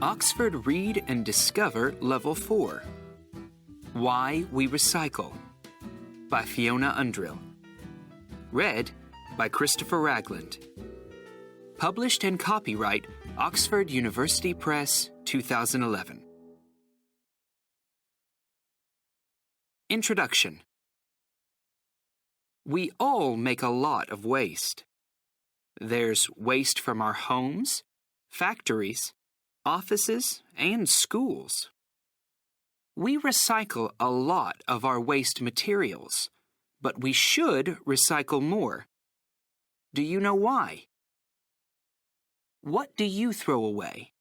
Oxford Read and Discover Level 4. Why We Recycle by Fiona Undrill. Read by Christopher Ragland. Published and copyright Oxford University Press, 2011. Introduction. We all make a lot of waste. There's waste from our homes, factories, offices, and schools. We recycle a lot of our waste materials, but we should recycle more. Do you know why? What do you throw away?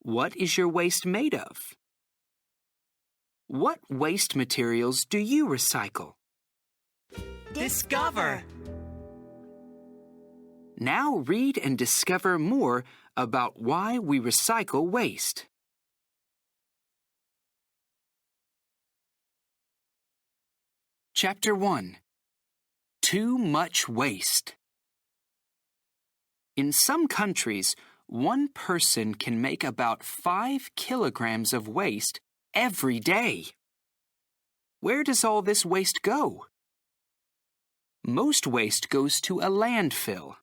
What is your waste made of? What waste materials do you recycle? Discover! Now read and discover more about why we recycle waste. Chapter 1. Too much waste. In some countries, one person can make about 5 kilograms of waste every day. Where does all this waste go? Most waste goes to a landfill.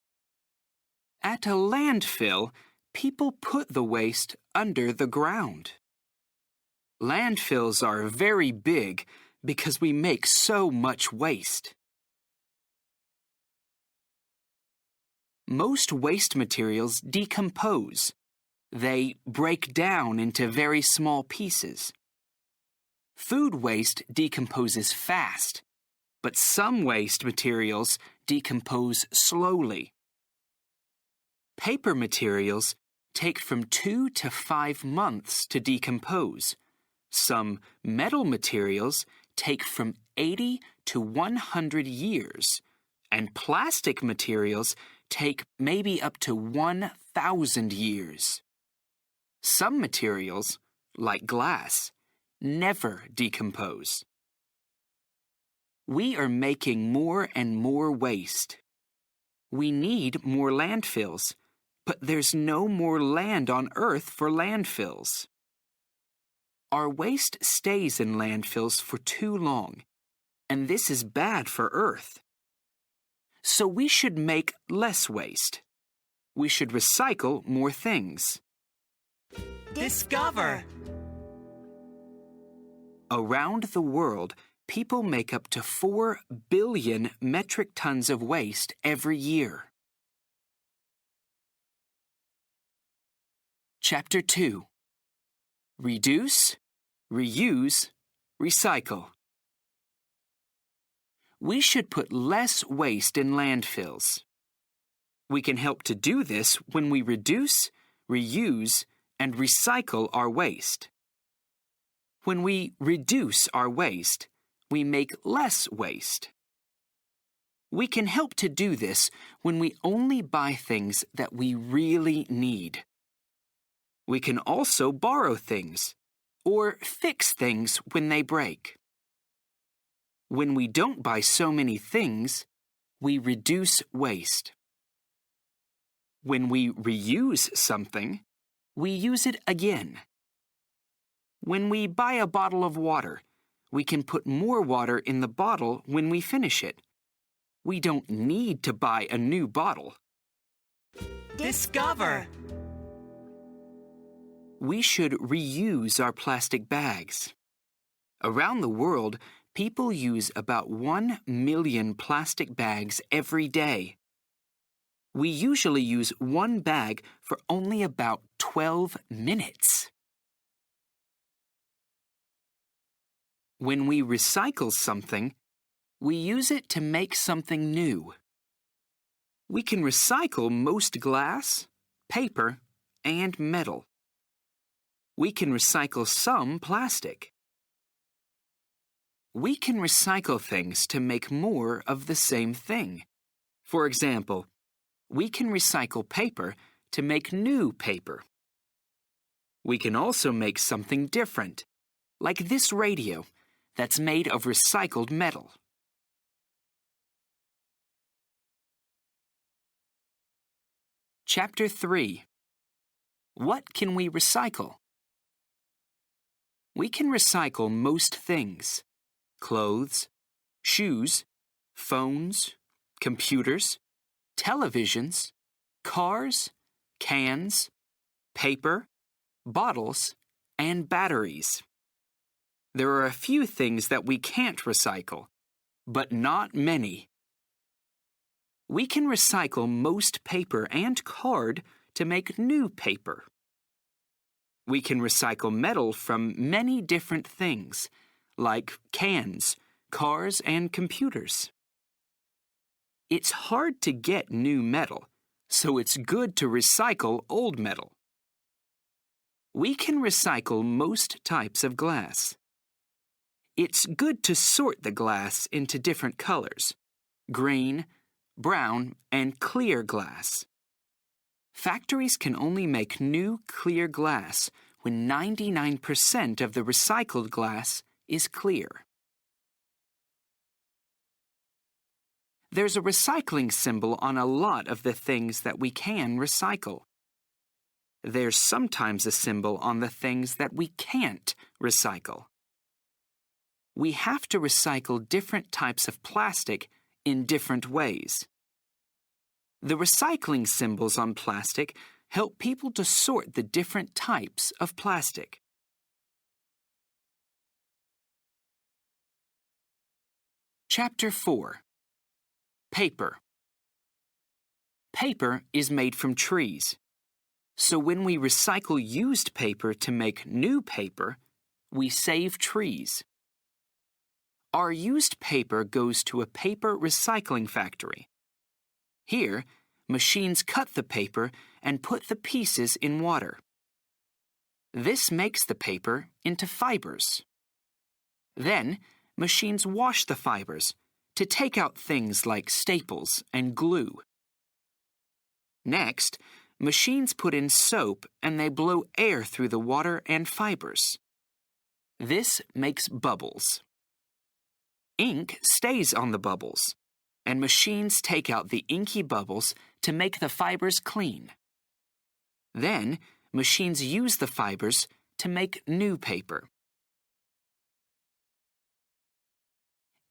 At a landfill, people put the waste under the ground. Landfills are very big because we make so much waste. Most waste materials decompose. They break down into very small pieces. Food waste decomposes fast, but some waste materials decompose slowly. Paper materials take from 2 to 5 months to decompose. Some metal materials take from 80 to 100 years, and plastic materials take maybe up to 1,000 years. Some materials, like glass, never decompose. We are making more and more waste. We need more landfills, but there's no more land on Earth for landfills. Our waste stays in landfills for too long, and this is bad for Earth. So we should make less waste. We should recycle more things. Discover! Around the world, people make up to 4 billion metric tons of waste every year. Chapter 2. Reduce, reuse, recycle. We should put less waste in landfills. We can help to do this when we reduce, reuse, and recycle our waste. When we reduce our waste, we make less waste. We can help to do this when we only buy things that we really need. We can also borrow things or fix things when they break. When we don't buy so many things, we reduce waste. When we reuse something, we use it again. When we buy a bottle of water, we can put more water in the bottle when we finish it. We don't need to buy a new bottle. Discover! We should reuse our plastic bags. Around the world, people use about 1 million plastic bags every day. We usually use one bag for only about 12 minutes. When we recycle something, we use it to make something new. We can recycle most glass, paper, and metal. We can recycle some plastic. We can recycle things to make more of the same thing. For example, we can recycle paper to make new paper. We can also make something different, like this radio that's made of recycled metal. Chapter 3. What can we recycle? We can recycle most things: clothes, shoes, phones, computers, televisions, cars, cans, paper, bottles, and batteries. There are a few things that we can't recycle, but not many. We can recycle most paper and card to make new paper. We can recycle metal from many different things, like cans, cars, and computers. It's hard to get new metal, so it's good to recycle old metal. We can recycle most types of glass. It's good to sort the glass into different colors: green, brown, and clear glass. Factories can only make new clear glass when 99% of the recycled glass is clear. There's a recycling symbol on a lot of the things that we can recycle. There's sometimes a symbol on the things that we can't recycle. We have to recycle different types of plastic in different ways. The recycling symbols on plastic help people to sort the different types of plastic. Chapter 4. Paper. Paper is made from trees. So when we recycle used paper to make new paper, we save trees. Our used paper goes to a paper recycling factory. Here, machines cut the paper and put the pieces in water. This makes the paper into fibers. Then, machines wash the fibers to take out things like staples and glue. Next, machines put in soap and they blow air through the water and fibers. This makes bubbles. Ink stays on the bubbles, and machines take out the inky bubbles to make the fibers clean. Then, machines use the fibers to make new paper.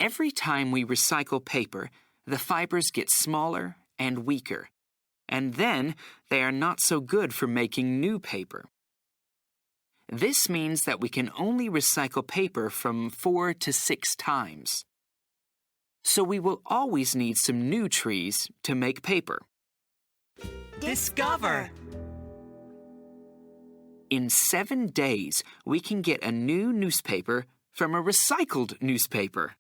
Every time we recycle paper, the fibers get smaller and weaker, and then they are not so good for making new paper. This means that we can only recycle paper from 4 to 6 times. So we will always need some new trees to make paper. Discover! In 7 days, we can get a new newspaper from a recycled newspaper.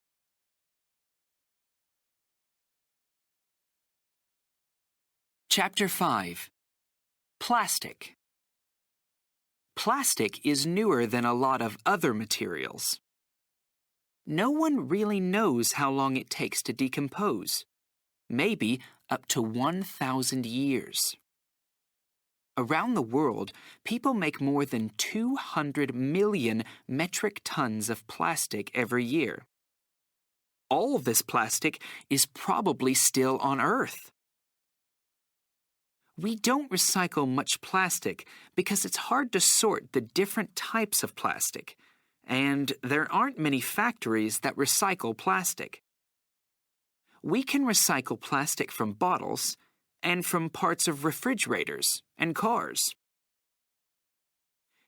Chapter 5. Plastic. Plastic is newer than a lot of other materials. No one really knows how long it takes to decompose. Maybe up to 1,000 years. Around the world, people make more than 200 million metric tons of plastic every year. All of this plastic is probably still on Earth. We don't recycle much plastic because it's hard to sort the different types of plastic, and there aren't many factories that recycle plastic. We can recycle plastic from bottles and from parts of refrigerators and cars.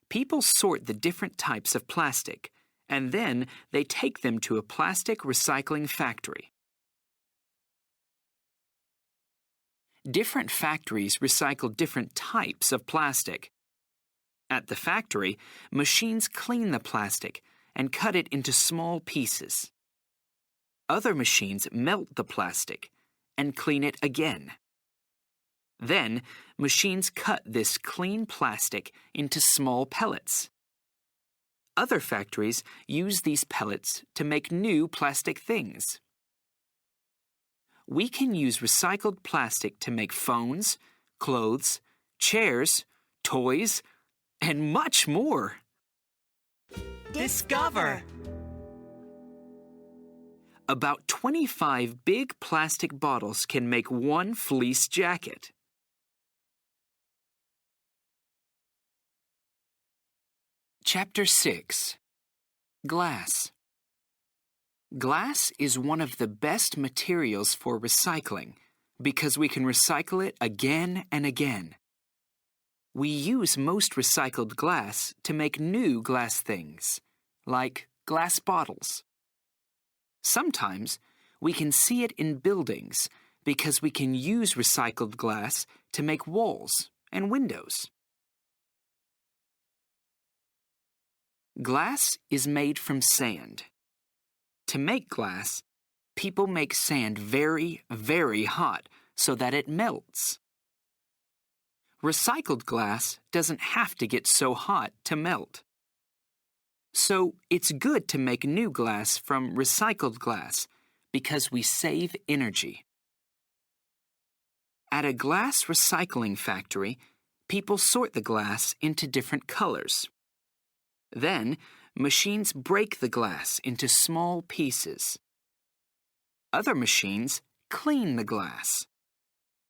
People sort the different types of plastic, and then they take them to a plastic recycling factory. Different factories recycle different types of plastic. At the factory, machines clean the plastic and cut it into small pieces. Other machines melt the plastic and clean it again. Then, machines cut this clean plastic into small pellets. Other factories use these pellets to make new plastic things. We can use recycled plastic to make phones, clothes, chairs, toys, and much more. Discover! About 25 big plastic bottles can make one fleece jacket. Chapter 6. Glass. Glass is one of the best materials for recycling because we can recycle it again and again. We use most recycled glass to make new glass things, like glass bottles. Sometimes we can see it in buildings because we can use recycled glass to make walls and windows. Glass is made from sand. To make glass, people make sand very, very hot so that it melts. Recycled glass doesn't have to get so hot to melt. So it's good to make new glass from recycled glass because we save energy. At a glass recycling factory, people sort the glass into different colors. Then, machines break the glass into small pieces. Other machines clean the glass.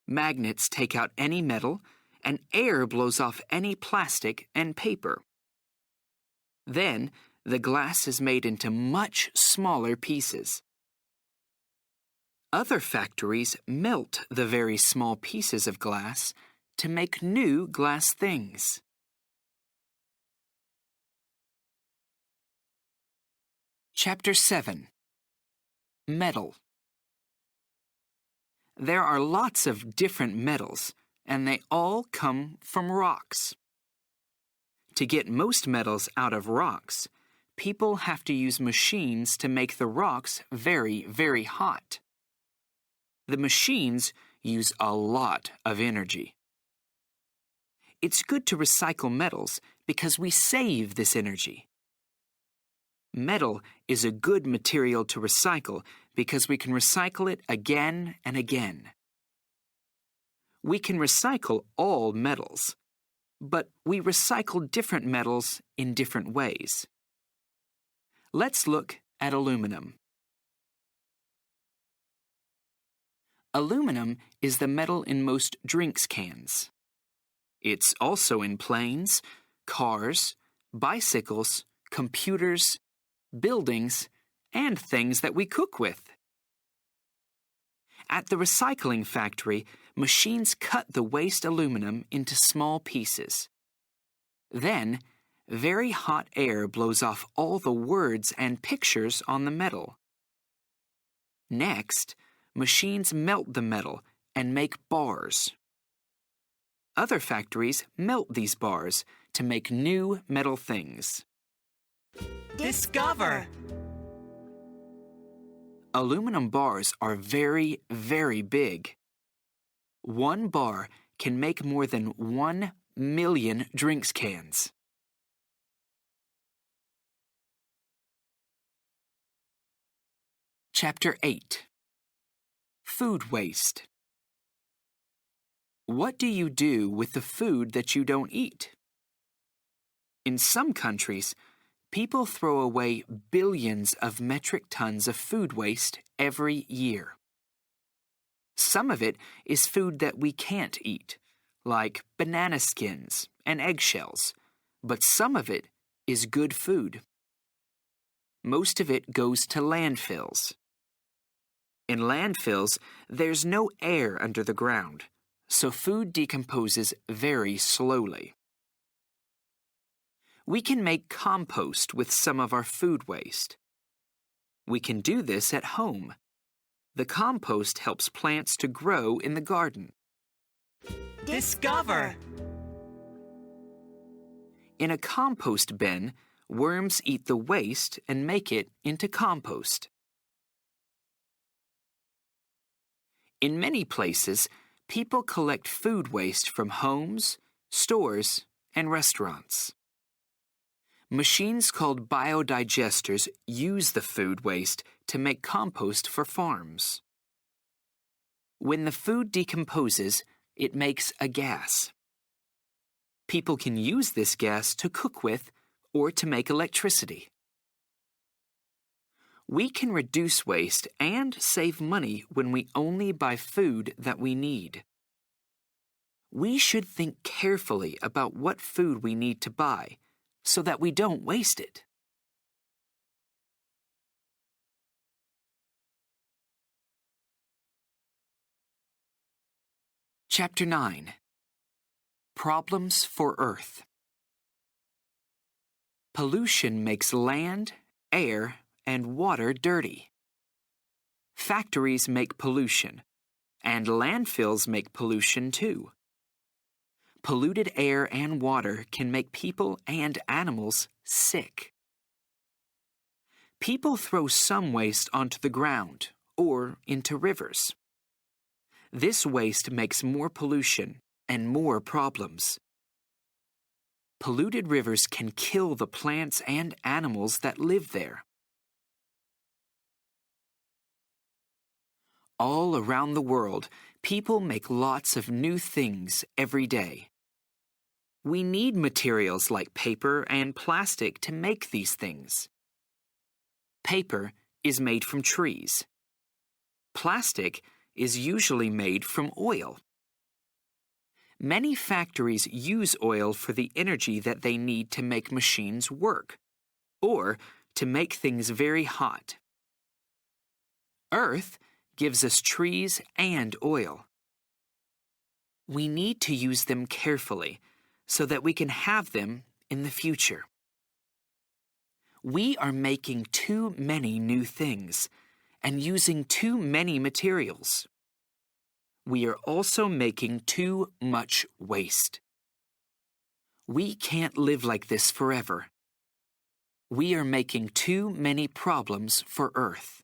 Magnets take out any metal, and air blows off any plastic and paper. Then, the glass is made into much smaller pieces. Other factories melt the very small pieces of glass to make new glass things. Chapter 7. Metal. There are lots of different metals, and they all come from rocks. To get most metals out of rocks, people have to use machines to make the rocks very, very hot. The machines use a lot of energy. It's good to recycle metals because we save this energy. Metal is a good material to recycle because we can recycle it again and again. We can recycle all metals, but we recycle different metals in different ways. Let's look at aluminum. Aluminum is the metal in most drinks cans. It's also in planes, cars, bicycles, computers, buildings, and things that we cook with. At the recycling factory, machines cut the waste aluminum into small pieces. Then, very hot air blows off all the words and pictures on the metal. Next, machines melt the metal and make bars. Other factories melt these bars to make new metal things. Discover! Aluminum bars are very, very big. One bar can make more than 1 million drinks cans. Chapter 8. Food waste. What do you do with the food that you don't eat? In some countries, people throw away billions of metric tons of food waste every year. Some of it is food that we can't eat, like banana skins and eggshells, but some of it is good food. Most of it goes to landfills. In landfills, there's no air under the ground, so food decomposes very slowly. We can make compost with some of our food waste. We can do this at home. The compost helps plants to grow in the garden. Discover! In a compost bin, worms eat the waste and make it into compost. In many places, people collect food waste from homes, stores, and restaurants. Machines called biodigesters use the food waste to make compost for farms. When the food decomposes, it makes a gas. People can use this gas to cook with or to make electricity. We can reduce waste and save money when we only buy food that we need. We should think carefully about what food we need to buy, so that we don't waste it. Chapter 9. Problems for Earth. Pollution makes land, air, and water dirty. Factories make pollution, and landfills make pollution too. Polluted air and water can make people and animals sick. People throw some waste onto the ground or into rivers. This waste makes more pollution and more problems. Polluted rivers can kill the plants and animals that live there. All around the world, people make lots of new things every day. We need materials like paper and plastic to make these things. Paper is made from trees. Plastic is usually made from oil. Many factories use oil for the energy that they need to make machines work, or to make things very hot. Earth gives us trees and oil. We need to use them carefully so that we can have them in the future. We are making too many new things and using too many materials. We are also making too much waste. We can't live like this forever. We are making too many problems for Earth.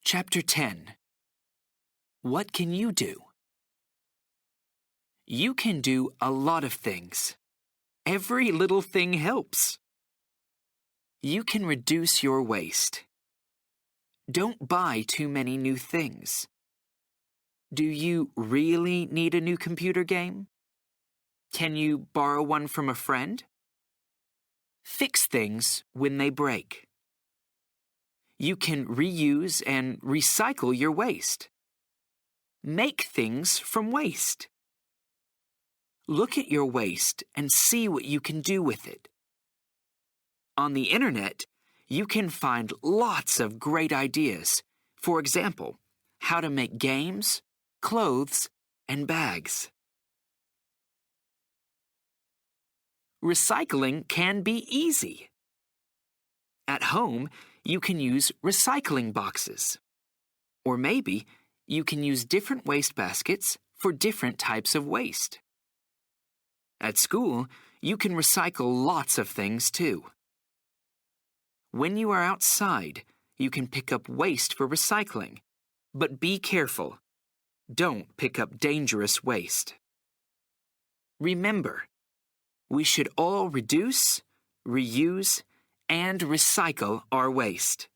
Chapter 10. What can you do? You can do a lot of things. Every little thing helps. You can reduce your waste. Don't buy too many new things. Do you really need a new computer game? Can you borrow one from a friend? Fix things when they break. You can reuse and recycle your waste. Make things from waste. Look at your waste and see what you can do with it. On the internet, you can find lots of great ideas. For example, how to make games, clothes, and bags. Recycling can be easy. At home, you can use recycling boxes. Or maybe you can use different waste baskets for different types of waste. At school, you can recycle lots of things too. When you are outside, you can pick up waste for recycling, but be careful. Don't pick up dangerous waste. Remember, we should all reduce, reuse, and recycle our waste.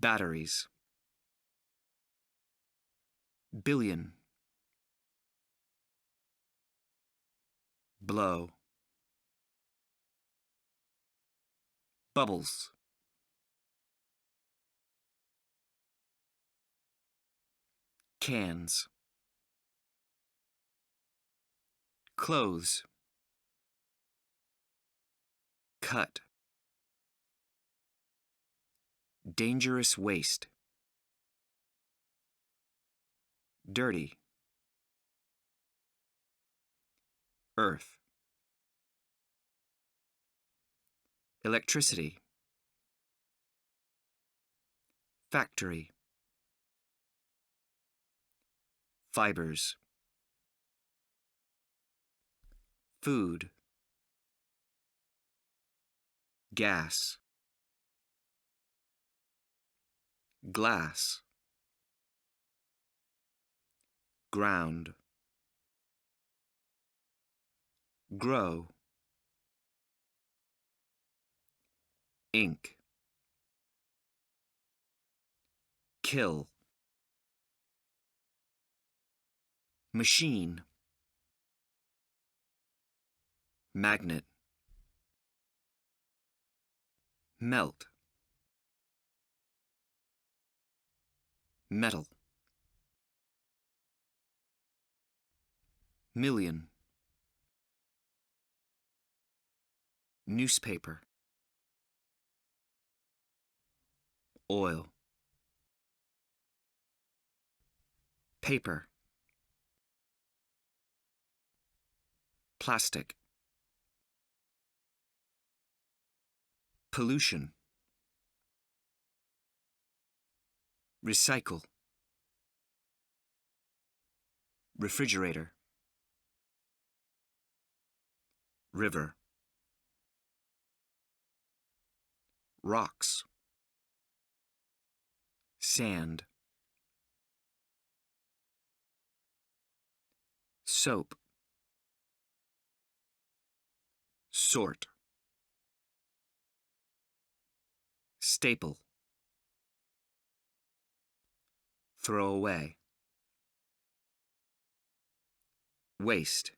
Batteries. Billion. Blow. Bubbles. Cans. Clothes. Cut. Dangerous waste. Dirty. Earth. Electricity. Factory. Fibers. Food. gas, glass, ground, grow, ink, kill, machine, magnet, melt, metal, million, newspaper, oil, paper, plastic, pollution, recycle, refrigerator, river, rocks, sand, soap, sort, staple, throw away, waste,